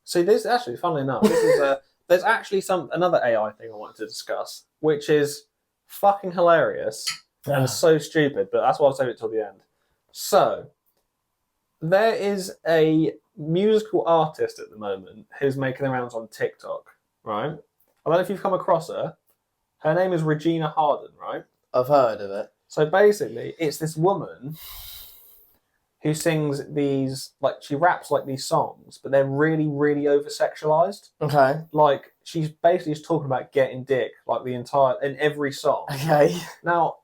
See, this actually, funnily enough, this is there's actually another AI thing I wanted to discuss, which is fucking hilarious and so stupid, but that's why I'll save it till the end. So, there is a musical artist at the moment who's making the rounds on TikTok, right? I don't know if you've come across her. Her name is Regina Hardon, right? I've heard of it. So basically, it's this woman who sings these, like, she raps like these songs, but they're really, really over-sexualized. Okay. Like, she's basically just talking about getting dick, like, in every song. Okay. Now,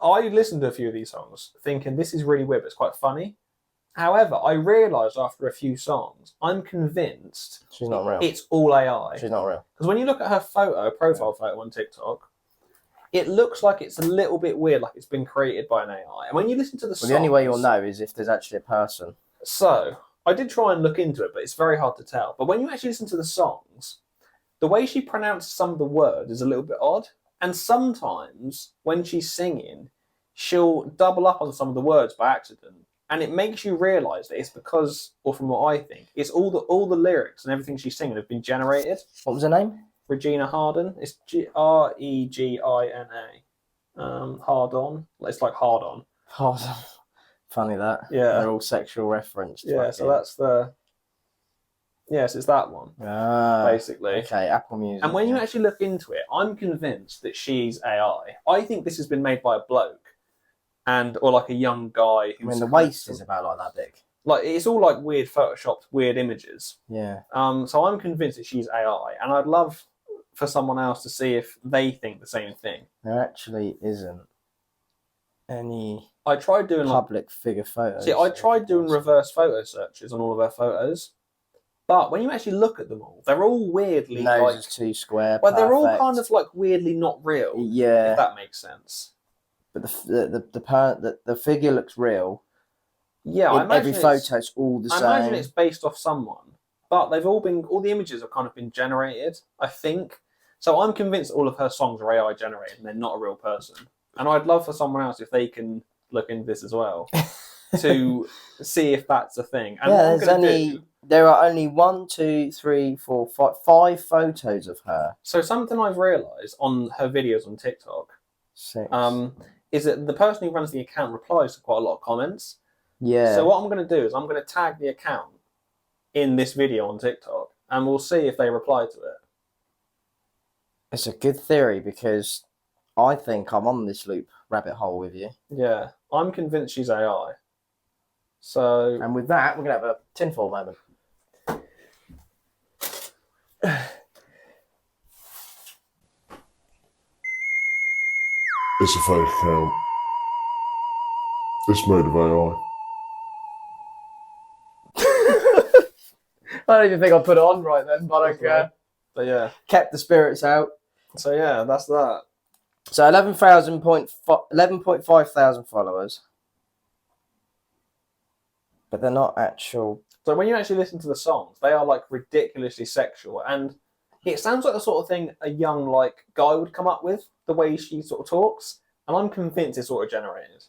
I listened to a few of these songs thinking this is really weird, but it's quite funny. However, I realised after a few songs, I'm convinced she's not real. It's all AI. She's not real. Because when you look at her profile photo on TikTok, it looks like it's a little bit weird, like it's been created by an AI. And when you listen to the songs... the only way you'll know is if there's actually a person. So, I did try and look into it, but it's very hard to tell. But when you actually listen to the songs, the way she pronounces some of the words is a little bit odd. And sometimes, when she's singing, she'll double up on some of the words by accident. And it makes you realise that it's because, or from what I think, it's all the lyrics and everything she's singing have been generated. What was her name? Regina Hardon. It's Regina. Hardon. It's like Hardon. Hardon. Funny that. Yeah. They're all sexual reference. Yeah, so that's the... Yes, it's that one. Basically. Okay, Apple Music. And when you actually look into it, I'm convinced that she's AI. I think this has been made by a bloke. Or like a young guy who's... the waist is about like that big. Like, it's all like weird photoshopped, weird images. Yeah. So I'm convinced that she's AI, and I'd love for someone else to see if they think the same thing. There actually isn't any I tried doing public figure photos. See, I tried doing reverse photo searches on all of her photos, but when you actually look at them all, they're all weirdly nose is too square. Well, they're all kind of like weirdly not real. Yeah. If that makes sense. But the figure looks real. Yeah, I imagine every photo's all the same. I imagine it's based off someone, but all the images have kind of been generated, I think. So I'm convinced all of her songs are AI generated and they're not a real person. And I'd love for someone else, if they can look into this as well, to see if that's a thing. And there are only 5 photos of her. So something I've realised on her videos on TikTok 6. Is that the person who runs the account replies to quite a lot of comments. Yeah. So what I'm going to do is I'm going to tag the account in this video on TikTok, and we'll see if they reply to it. It's a good theory because I think I'm on this loop rabbit hole with you. Yeah, I'm convinced she's AI. So... And with that, we're going to have a tinfoil moment. It's a fake account. It's made of AI. I don't even think I put it on right then, but I don't care. But yeah. Kept the spirits out. So yeah, that's that. So 11.5 thousand followers. But they're not actual. So when you actually listen to the songs, they are like ridiculously sexual, and it sounds like the sort of thing a young like guy would come up with, the way she sort of talks, and I'm convinced it's sort of generated.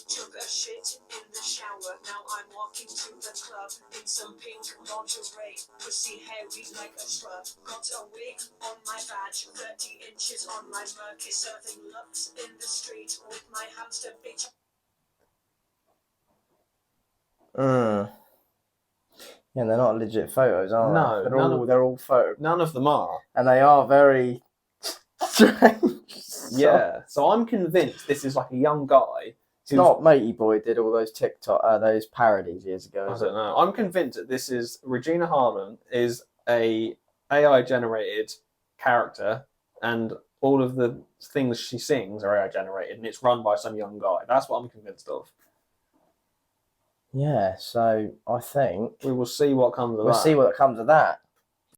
Took a shit in the shower, now I'm walking to the club in some pink lingerie, pussy hairy like a shrub, got a wig on my badge, 30 inches on my murky, serving looks in the street with my hamster bitch. Yeah, they're not legit photos, are they? No, they're all photos. None of them are. And they are very strange. Yeah, so I'm convinced this is like a young guy. It's not Matey Boy did all those TikTok, those parodies years ago. I don't know. I'm convinced that this is Regina Hardon is a AI generated character, and all of the things she sings are AI generated, and it's run by some young guy. That's what I'm convinced of. Yeah, so I think we will see what comes of that. We'll see what comes of that.